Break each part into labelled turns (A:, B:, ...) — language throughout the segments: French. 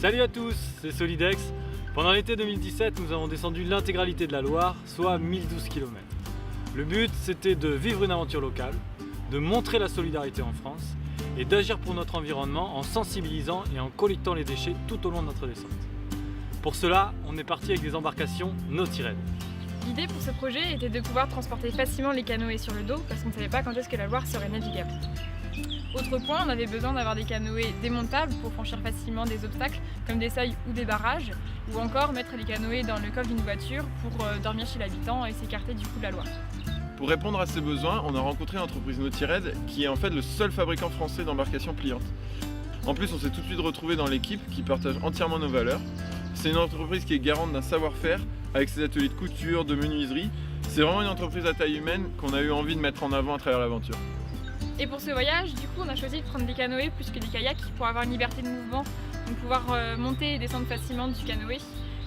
A: Salut à tous, c'est Solidex. Pendant l'été 2017, nous avons descendu l'intégralité de la Loire, soit 1012 km. Le but, c'était de vivre une aventure locale, de montrer la solidarité en France et d'agir pour notre environnement en sensibilisant et en collectant les déchets tout au long de notre descente. Pour cela, on est parti avec des embarcations Nautirad.
B: L'idée pour ce projet était de pouvoir transporter facilement les canoës sur le dos parce qu'on ne savait pas quand est-ce que la Loire serait navigable. Autre point, on avait besoin d'avoir des canoës démontables pour franchir facilement des obstacles comme des seuils ou des barrages, ou encore mettre les canoës dans le coffre d'une voiture pour dormir chez l'habitant et s'écarter du coup de la Loire.
C: Pour répondre à ces besoins, on a rencontré l'entreprise Nautirad qui est en fait le seul fabricant français d'embarcations pliantes. En plus, on s'est tout de suite retrouvé dans l'équipe qui partage entièrement nos valeurs. C'est une entreprise qui est garante d'un savoir-faire avec ses ateliers de couture, de menuiserie. C'est vraiment une entreprise à taille humaine qu'on a eu envie de mettre en avant à travers l'aventure.
B: Et pour ce voyage, du coup, on a choisi de prendre des canoës plus que des kayaks pour avoir une liberté de mouvement, donc pouvoir monter et descendre facilement du canoë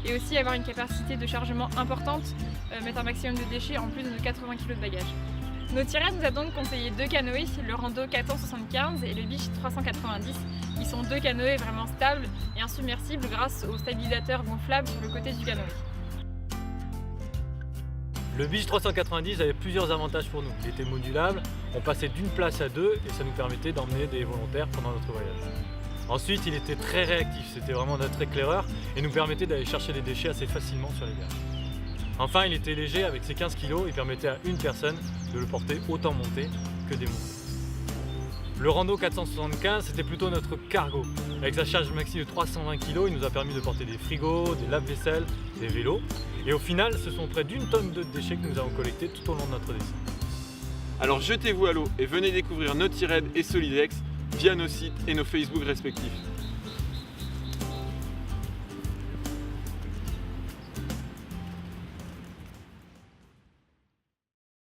B: et aussi avoir une capacité de chargement importante, mettre un maximum de déchets en plus de nos 80 kg de bagages. Nautirad nous a donc conseillé deux canoës, le Rando 475 et le Beach 390. Ils sont deux canoës vraiment stables et insubmersibles grâce aux stabilisateurs gonflables sur le côté du canoë.
A: Le Beach 390 avait plusieurs avantages pour nous. Il était modulable, on passait d'une place à deux et ça nous permettait d'emmener des volontaires pendant notre voyage. Ensuite, il était très réactif, c'était vraiment notre éclaireur et nous permettait d'aller chercher des déchets assez facilement sur les berges. Enfin, il était léger, avec ses 15 kg, il permettait à une personne de le porter autant monté que démonté. Le Rando 475, c'était plutôt notre cargo. Avec sa charge maxi de 320 kg, il nous a permis de porter des frigos, des lave-vaisselle, des vélos. Et au final, ce sont près d'une tonne de déchets que nous avons collectés tout au long de notre descente.
C: Alors jetez-vous à l'eau et venez découvrir Nautirad et Solidex via nos sites et nos Facebook respectifs.